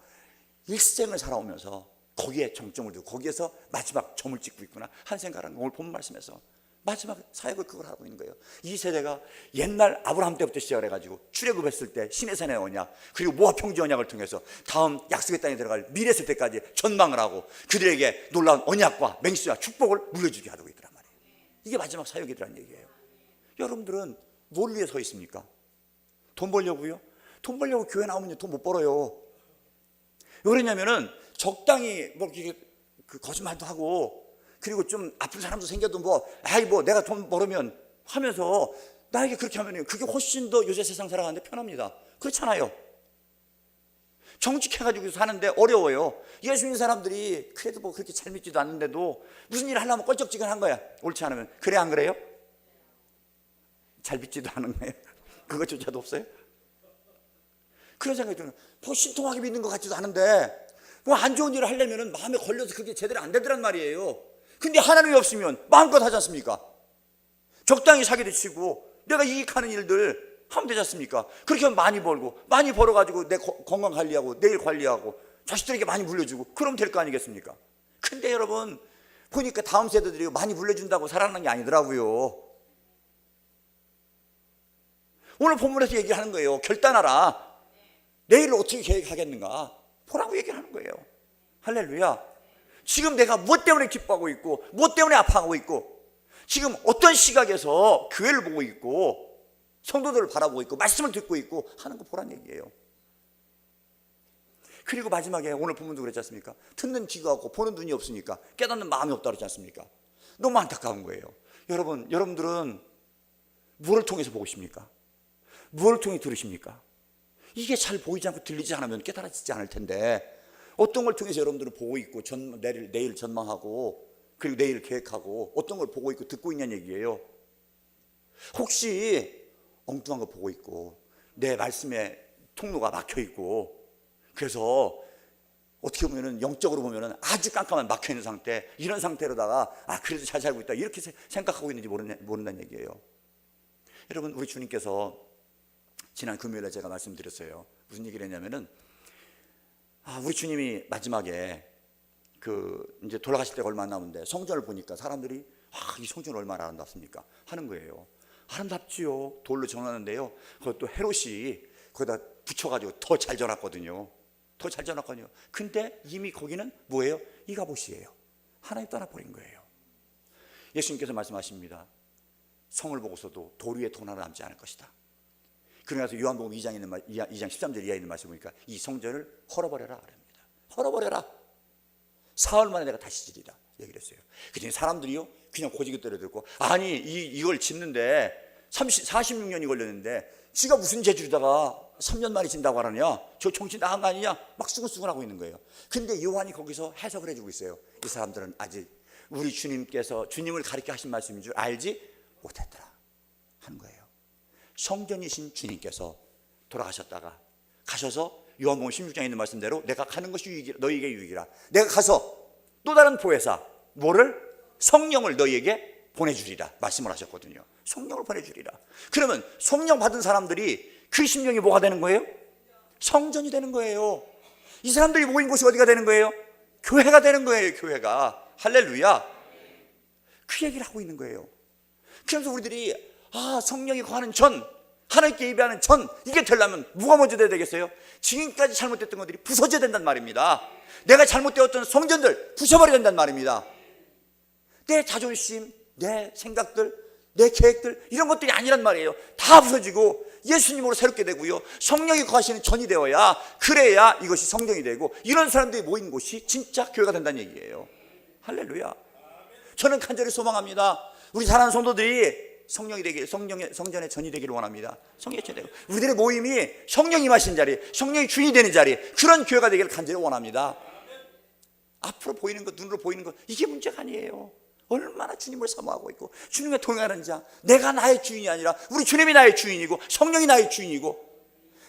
일생을 살아오면서 거기에 정점을 두고 거기에서 마지막 점을 찍고 있구나 하는 생각을 하는 거예요. 오늘 본 말씀에서 마지막 사역을 그걸 하고 있는 거예요. 이 세대가 옛날 아브라함 때부터 시작을 해가지고 출애굽했을 때 시내산의 언약, 그리고 모압 평지 언약을 통해서 다음 약속의 땅에 들어갈 미래 세대까지 전망을 하고 그들에게 놀라운 언약과 맹세와 축복을 물려주게 하고 있더란 말이에요. 이게 마지막 사역이라는 얘기예요. 여러분들은 뭘 위해 서 있습니까? 돈 벌려고요? 돈 벌려고 교회 나오면 돈 못 벌어요. 왜 그러냐면은 적당히 뭐 이렇게 거짓말도 하고, 그리고 좀 아픈 사람도 생겨도 뭐 내가 돈 벌으면 하면서 나에게 그렇게 하면 그게 훨씬 더 요새 세상 살아가는데 편합니다. 그렇잖아요. 정직해가지고 사는데 어려워요. 예수 믿는 사람들이 그래도 뭐 그렇게 잘 믿지도 않는데도 무슨 일을 하려면 껄쩍지근한 거야. 옳지 않으면. 그래 안 그래요? 잘 믿지도 않은 거예요. 그것조차도 없어요? 그런 생각이 드는 거예요. 뭐 신통하게 믿는 것 같지도 않은데 뭐 안 좋은 일을 하려면 마음에 걸려서 그게 제대로 안 되더란 말이에요. 근데 하나님이 없으면 마음껏 하지 않습니까? 적당히 사기도 치고 내가 이익하는 일들 하면 되지 않습니까? 그렇게 하면 많이 벌고, 많이 벌어가지고 내 건강 관리하고 내일 관리하고 자식들에게 많이 물려주고 그러면 될 거 아니겠습니까? 근데 여러분 보니까 다음 세대들이 많이 물려준다고 살아나는 게 아니더라고요. 오늘 본문에서 얘기하는 거예요. 결단하라. 내일을 어떻게 계획하겠는가 보라고 얘기를 하는 거예요. 할렐루야. 지금 내가 무엇 때문에 기뻐하고 있고 무엇 때문에 아파하고 있고, 지금 어떤 시각에서 교회를 보고 있고 성도들을 바라보고 있고 말씀을 듣고 있고 하는 거 보란 얘기예요. 그리고 마지막에 오늘 본문도 그랬지 않습니까? 듣는 귀가 없고 보는 눈이 없으니까 깨닫는 마음이 없다 그랬지 않습니까? 너무 안타까운 거예요. 여러분들은 무엇을 통해서 보고 있습니까? 무엇을 통해 들으십니까? 이게 잘 보이지 않고 들리지 않으면 깨달아지지 않을 텐데, 어떤 걸 통해서 여러분들은 보고 있고 내일 전망하고 그리고 내일 계획하고 어떤 걸 보고 있고 듣고 있냐는 얘기예요. 혹시 엉뚱한 거 보고 있고 내 말씀에 통로가 막혀 있고, 그래서 어떻게 보면은 영적으로 보면은 아주 깜깜한 막혀 있는 상태, 이런 상태로다가 그래도 잘 살고 있다 이렇게 생각하고 있는지 모른다는 얘기예요. 여러분, 우리 주님께서 지난 금요일에 제가 말씀드렸어요. 무슨 얘기를 했냐면은 우리 주님이 마지막에 이제 돌아가실 때가 얼마 안 남았는데 성전을 보니까 사람들이 이 성전 얼마나 아름답습니까 하는 거예요. 아름답지요. 돌로 정하는데요, 그것도 헤롯이 거기다 붙여가지고 더 잘 져놨거든요. 더 잘 져놨거든요. 근데 이미 거기는 뭐예요? 이가봇이에요. 하나님 떠나버린 거예요. 예수님께서 말씀하십니다. 성을 보고서도 돌 위에 돈 하나 남지 않을 것이다. 그러면서 요한복음 2장 13절 이하에 있는 말씀 보니까 이 성전을 헐어버려라 그럽니다. 헐어버려라. 사흘 만에 내가 다시 지리라 얘기를 했어요. 그랬더니 사람들이요 그냥 고지게 때려들고, 아니 이걸 짓는데 46년이 걸렸는데 지가 무슨 재주다가 3년 만에 진다고 하느냐, 저 정신 나간 거 아니냐, 막 수근수근하고 있는 거예요. 근데 요한이 거기서 해석을 해주고 있어요. 이 사람들은 아직 우리 주님께서 주님을 가리켜 하신 말씀인 줄 알지 못했더라 하는 거예요. 성전이신 주님께서 돌아가셨다가 가셔서 요한복음 16장에 있는 말씀대로 내가 가는 것이 유익이라, 너희에게 유익이라, 내가 가서 또 다른 보혜사 뭐를? 성령을 너희에게 보내주리라 말씀을 하셨거든요. 성령을 보내주리라. 그러면 성령 받은 사람들이 그 심령이 뭐가 되는 거예요? 성전이 되는 거예요. 이 사람들이 모인 곳이 어디가 되는 거예요? 교회가 되는 거예요. 교회가. 할렐루야. 그 얘기를 하고 있는 거예요. 그래서 우리들이 성령이 거하는 전, 하나님께 예배하는 전, 이게 되려면 뭐가 먼저 돼야 되겠어요? 지금까지 잘못됐던 것들이 부서져야 된단 말입니다. 내가 잘못되었던 성전들 부셔버려야 된단 말입니다. 내 자존심, 내 생각들, 내 계획들, 이런 것들이 아니란 말이에요. 다 부서지고 예수님으로 새롭게 되고요, 성령이 거하시는 전이 되어야, 그래야 이것이 성전이 되고, 이런 사람들이 모인 곳이 진짜 교회가 된다는 얘기예요. 할렐루야. 저는 간절히 소망합니다. 우리 사랑하는 성도들이 성령이 되길, 성전의 전이 되기를 원합니다. 성령의 전이 되고, 우리들의 모임이 성령이 임하신 자리, 성령이 주인이 되는 자리, 그런 교회가 되기를 간절히 원합니다. 앞으로 보이는 것, 눈으로 보이는 것, 이게 문제가 아니에요. 얼마나 주님을 사모하고 있고 주님과 동행하는 자, 내가 나의 주인이 아니라 우리 주님이 나의 주인이고 성령이 나의 주인이고,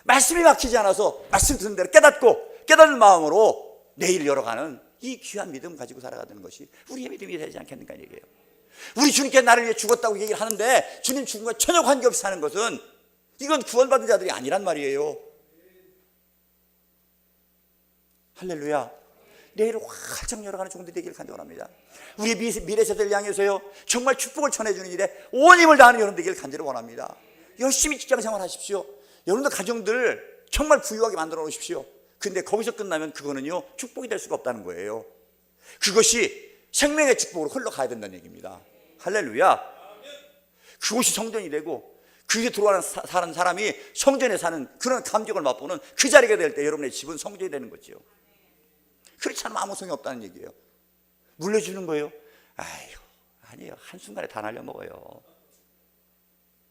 말씀이 막히지 않아서 말씀 듣는 대로 깨닫고 깨닫는 마음으로 내일을 열어가는 이 귀한 믿음 가지고 살아가는 것이 우리의 믿음이 되지 않겠는가 얘기예요. 우리 주님께 나를 위해 죽었다고 얘기를 하는데 주님 죽음과 전혀 관계없이 사는 것은, 이건 구원받은 자들이 아니란 말이에요. 할렐루야. 내일을 활짝 열어가는 종들이 되기를 간절합니다. 우리 미래 세대를 향해서요, 정말 축복을 전해주는 일에 온 힘을 다하는 여러분 되기를 간절히 원합니다. 열심히 직장생활 하십시오. 여러분들 가정들 정말 부유하게 만들어 놓으십시오. 근데 거기서 끝나면 그거는요, 축복이 될 수가 없다는 거예요. 그것이 생명의 축복으로 흘러가야 된다는 얘기입니다. 할렐루야. 그곳이 성전이 되고 그게 들어가는 사는 사람이 성전에 사는 그런 감격을 맛보는 그 자리가 될 때 여러분의 집은 성전이 되는 거죠. 그렇지 않으면 아무 소용이 없다는 얘기예요. 물려주는 거예요? 아니에요. 한순간에 다 날려먹어요.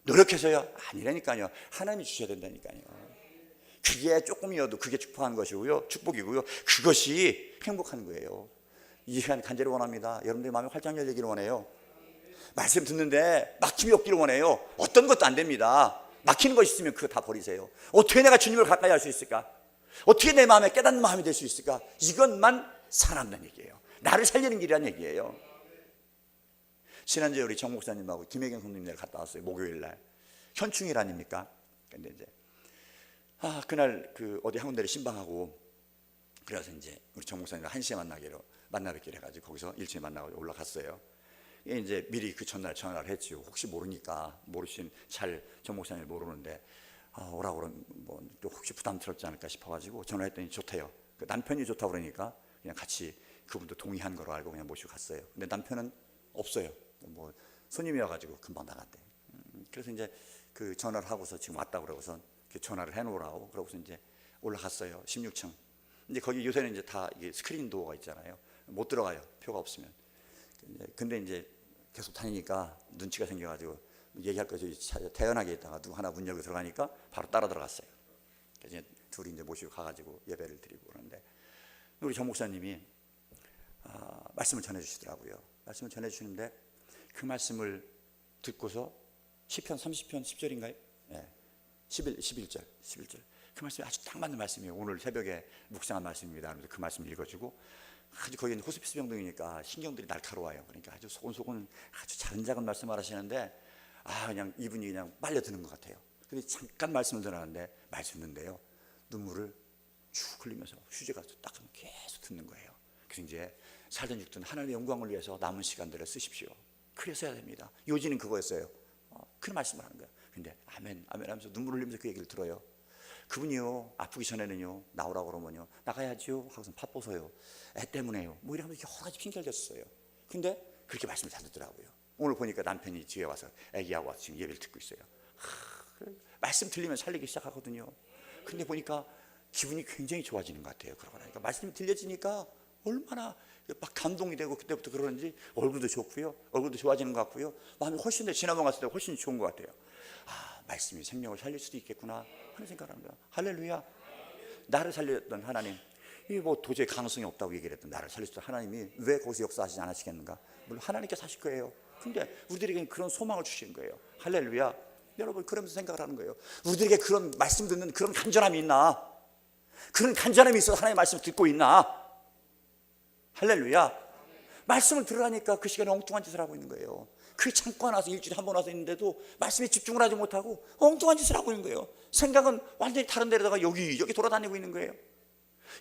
노력해서요? 아니라니까요. 하나님이 주셔야 된다니까요. 그게 조금이어도 그게 축복한 것이고요, 축복이고요, 그것이 행복한 거예요. 이 시간 간절히 원합니다. 여러분들의 마음이 활짝 열리기를 원해요. 말씀 듣는데 막힘이 없기를 원해요. 어떤 것도 안 됩니다. 막히는 것 있으면 그거 다 버리세요. 어떻게 내가 주님을 가까이 할 수 있을까? 어떻게 내 마음에 깨닫는 마음이 될 수 있을까? 이것만 살아남는 얘기예요. 나를 살리는 길이라는 얘기예요. 지난주에 우리 정 목사님하고 김혜경 선생님 갔다 왔어요. 목요일 날 현충일 아닙니까? 근데 이제 그날 어디 한 군데를 신방하고, 그래서 이제 우리 정 목사님 1시에 만나 뵙기로 해가지고 거기서 일찍 만나고 올라갔어요. 이제 미리 그 전날 전화를 했지요. 혹시 모르니까, 정 목사님 모르는데 오라고 그러면 또 혹시 부담스럽지 않을까 싶어가지고 전화했더니 좋대요. 그 남편이 좋다고 그러니까 그냥 같이 그분도 동의한 거로 알고 그냥 모시고 갔어요. 근데 남편은 없어요. 손님이어가지고 금방 나갔대. 그래서 이제 그 전화를 하고서 지금 왔다고 그러고서 전화를 해놓으라고 그러고서 이제 올라갔어요. 16층. 이제 거기 요새는 이제 다 이게 스크린 도어가 있잖아요. 못 들어가요. 표가 없으면. 근데 이제 계속 다니니까 눈치가 생겨가지고 얘기할 것이 태연하게 있다가 누구 하나 문 열고 들어가니까 바로 따라 들어갔어요. 그래서 이제 둘이 이제 모시고 가가지고 예배를 드리고 그러는데, 우리 정 목사님이 말씀을 전해주시더라고요. 말씀을 전해주시는데 그 말씀을 듣고서 시편 30편 10절인가요? 네. 11절 그 말씀이 아주 딱 맞는 말씀이에요. 오늘 새벽에 묵상한 말씀입니다. 그래서 그 말씀을 읽어주고, 아주 거기는 호스피스 병동이니까 신경들이 날카로워요. 그러니까 아주 소곤소곤 아주 작은 말씀을 하시는데 그냥 이분이 그냥 빨려드는 것 같아요. 근데 잠깐 말씀을 전하는데 말씀 듣는데요, 눈물을 쭉 흘리면서 휴지가 딱 계속 듣는 거예요. 그래서 이제 살든 죽든 하나님의 영광을 위해서 남은 시간들을 쓰십시오. 그래서 해야 됩니다. 요지는 그거였어요. 그런 말씀을 하는 거예요. 근데 아멘 하면서 눈물을 흘리면서 그 얘기를 들어요. 그분이요, 아프기 전에는요, 나오라고 그러면요, 나가야지요 하고서 바빠서요, 애 때문에요, 이러면서 여러 가지 핑계를 댔어요. 근데 그렇게 말씀을 잘 듣더라고요. 오늘 보니까 남편이 집에 와서 애기하고 와서 지금 예배를 듣고 있어요. 말씀 들리면 살리기 시작하거든요. 근데 보니까 기분이 굉장히 좋아지는 것 같아요. 그러고 나니까 말씀이 들려지니까 얼마나 막 감동이 되고 그때부터 그러는지 얼굴도 좋고요, 얼굴도 좋아지는 것 같고요, 마음이 훨씬 더 지나고 갔을 때 훨씬 좋은 것 같아요. 말씀이 생명을 살릴 수도 있겠구나 하는 생각을 합니다. 할렐루야. 나를 살렸던 하나님, 이 뭐 도저히 가능성이 없다고 얘기를 했던 나를 살렸던 하나님이 왜 거기서 역사하시지 않으시겠는가? 물론 하나님께서 하실 거예요. 근데 우리들에게는 그런 소망을 주시는 거예요. 할렐루야. 여러분, 그러면서 생각을 하는 거예요. 우리들에게 그런 말씀 듣는 그런 간절함이 있나? 그런 간절함이 있어서 하나님의 말씀을 듣고 있나? 할렐루야. 말씀을 들으라니까 그 시간에 엉뚱한 짓을 하고 있는 거예요. 그 창고 나서 일주일에 한 번 와서 있는데도 말씀에 집중을 하지 못하고 엉뚱한 짓을 하고 있는 거예요. 생각은 완전히 다른 데다가 여기 돌아다니고 있는 거예요.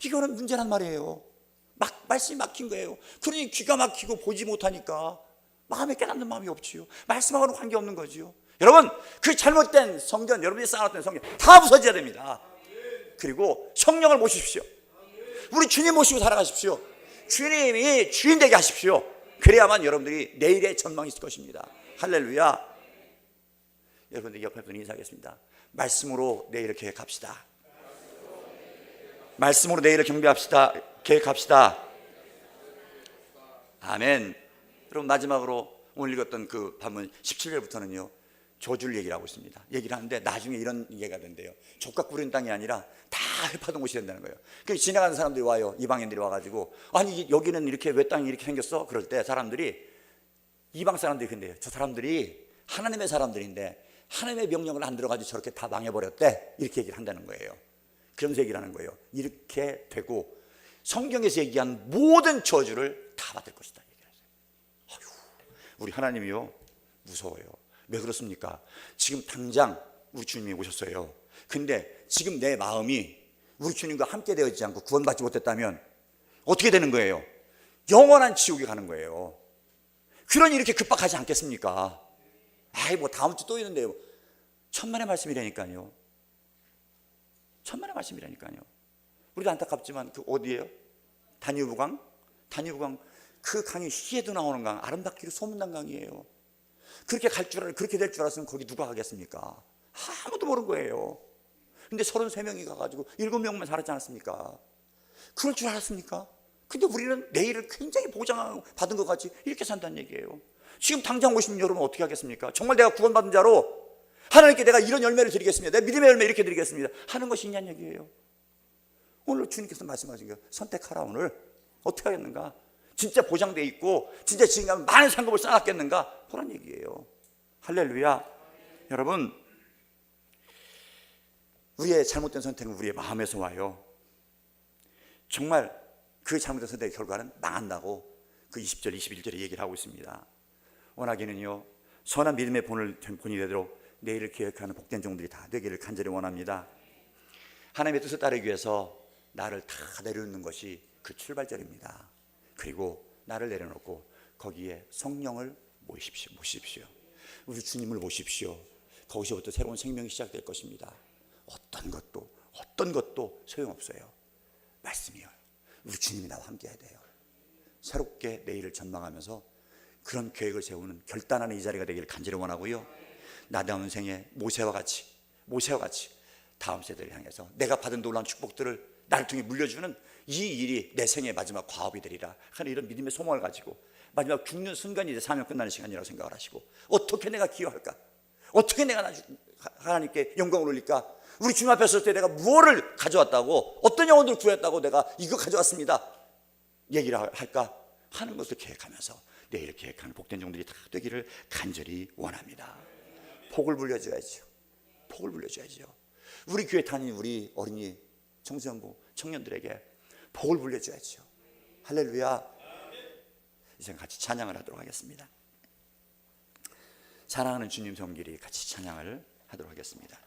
이거는 문제란 말이에요. 말씀이 막힌 거예요. 그러니 귀가 막히고 보지 못하니까 마음에 깨닫는 마음이 없지요. 말씀하고는 관계없는 거지요. 여러분, 그 잘못된 성전, 여러분이 쌓아놨던 성전 다 부서져야 됩니다. 그리고 성령을 모십시오. 우리 주님 모시고 살아가십시오. 주님이 주인 되게 하십시오. 그래야만 여러분들이 내일의 전망이 있을 것입니다. 할렐루야. 여러분들 옆에 분 인사하겠습니다. 말씀으로 내일을 계획합시다. 말씀으로 내일을 경배합시다. 계획합시다. 아멘. 여러분, 마지막으로 오늘 읽었던 그 본문 17절부터는요 저주를 얘기를 하고 있습니다. 얘기를 하는데 나중에 이런 얘기가 된대요. 족각 부린 땅이 아니라 다 회파던 곳이 된다는 거예요. 그 지나가는 사람들이 와요. 이방인들이 와가지고, 아니 여기는 이렇게 왜 땅이 이렇게 생겼어? 그럴 때 사람들이, 이방 사람들이 근데요, 저 사람들이 하나님의 사람들인데 하나님의 명령을 안 들어가지고 저렇게 다 망해버렸대, 이렇게 얘기를 한다는 거예요. 그러면서 얘기를 하는 거예요. 이렇게 되고 성경에서 얘기한 모든 저주를 다 받을 것이다 얘기를 하세요. 아휴, 우리 하나님이요 무서워요. 왜 그렇습니까? 지금 당장 우리 주님이 오셨어요. 근데 지금 내 마음이 우리 주님과 함께 되어지지 않고 구원받지 못했다면 어떻게 되는 거예요? 영원한 지옥에 가는 거예요. 그러니 이렇게 급박하지 않겠습니까? 뭐 다음 주 또 있는데요. 천만의 말씀이라니까요. 천만의 말씀이라니까요. 우리도 안타깝지만 그 어디예요? 다뉴브강 그 강이 시에도 나오는 강, 아름답기로 소문난 강이에요. 그렇게 그렇게 될 줄 알았으면 거기 누가 가겠습니까? 아무도 모르는 거예요. 근데 33명이 가가지고 7명만 살았지 않았습니까? 그럴 줄 알았습니까? 근데 우리는 내일을 굉장히 보장받은 것 같이 이렇게 산다는 얘기예요. 지금 당장 오시면 여러분 어떻게 하겠습니까? 정말 내가 구원받은 자로 하나님께 내가 이런 열매를 드리겠습니다, 내 믿음의 열매 이렇게 드리겠습니다 하는 것이 있냐는 얘기예요. 오늘 주님께서 말씀하신 거 선택하라. 오늘 어떻게 하겠는가? 진짜 보장돼 있고 진짜 지금 가면 많은 상급을 쌓았겠는가 그런 얘기예요. 할렐루야. 여러분, 우리의 잘못된 선택은 우리의 마음에서 와요. 정말 그 잘못된 선택의 결과는 망한다고 그 20절 21절에 얘기를 하고 있습니다. 원하기는요 선한 믿음의 본이 되도록 내일을 계획하는 복된 종들이 다 되기를 간절히 원합니다. 하나님의 뜻을 따르기 위해서 나를 다 내려놓는 것이 그 출발점입니다. 그리고 나를 내려놓고 거기에 성령을 모십시오. 우리 주님을 모십시오. 거기서부터 새로운 생명이 시작될 것입니다. 어떤 것도 소용없어요. 말씀이요. 우리 주님이 나와 함께 해야 돼요. 새롭게 내일을 전망하면서 그런 계획을 세우는 결단하는 이 자리가 되기를 간절히 원하고요. 나다운 생에 모세와 같이 다음 세대를 향해서 내가 받은 놀라운 축복들을 나를 통해 물려주는 이 일이 내 생의 마지막 과업이 되리라 하는 이런 믿음의 소망을 가지고 마지막 죽는 순간이 이제 사명 끝나는 시간이라고 생각을 하시고, 어떻게 내가 기여할까? 어떻게 내가 하나님께 영광을 올릴까? 우리 주님 앞에 설 때 내가 무엇을 가져왔다고, 어떤 영혼들을 구했다고 내가 이거 가져왔습니다 얘기를 할까 하는 것을 계획하면서 내일을 계획하는 복된 종들이 다 되기를 간절히 원합니다. 복을 불려줘야죠. 우리 교회 다니는 우리 어린이, 청소년부, 청년들에게 복을 불려줘야죠. 할렐루야. 이제 같이 찬양을 하도록 하겠습니다. 사랑하는 주님 성길이 같이 찬양을 하도록 하겠습니다.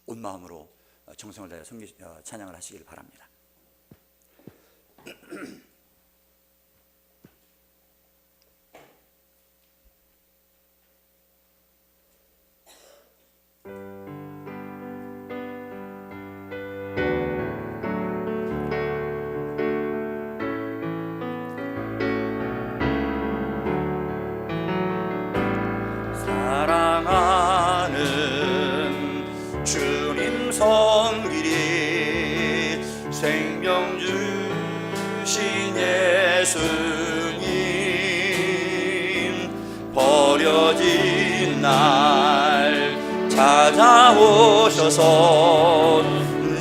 온 마음으로 정성을 다해 찬양을 하시길 바랍니다. 사랑하는 생명 주신 예수님 버려진 날 찾아오셔서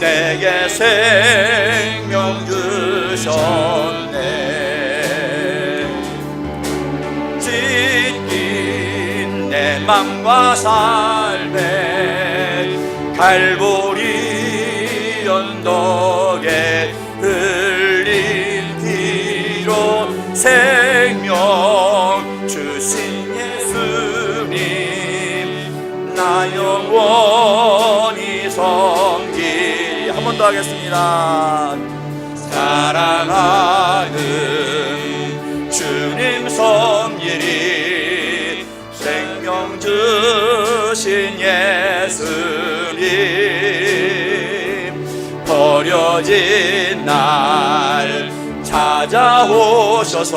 내게 생명 주셨네. 찢긴 내 맘과 삶에 갈보리 언덕에 흘린 피로 생명 주신 예수님 나 영원히 섬기. 한 번 더 하겠습니다. 사랑하는 주님 섬기리 생명 주신 예수님 버려진 날 찾아오셔서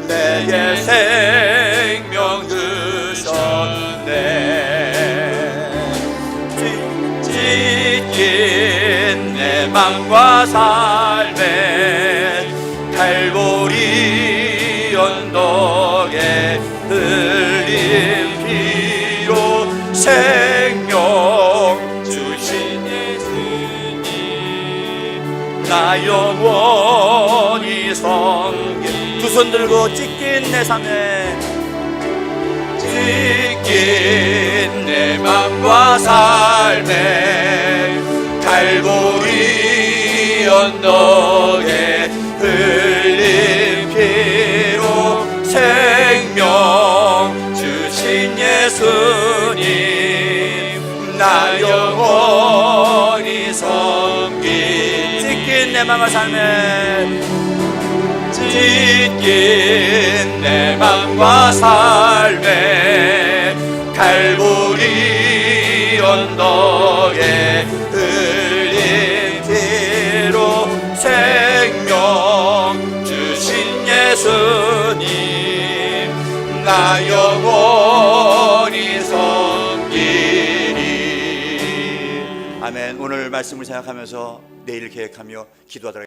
내게 생명 주셨네. 찢긴 내 맘과 삶에 갈보리 언덕에 흘린 피로 생명 주신 예수님 나 영원히 섬기. 두 손 들고 찢긴 내 삶에 찢긴 내 맘과 삶에 갈보리 언덕에 흘린 피로 생명 주신 예수님 나 영원히 섬기. 찢긴 내 맘과 삶에 찢긴 내 맘과 삶에 갈보리 언덕에 흘린 피로 생명 주신 예수님 나 영원히 섬기리. 아멘. 오늘 말씀을 생각하면서 내일 계획하며 기도하도록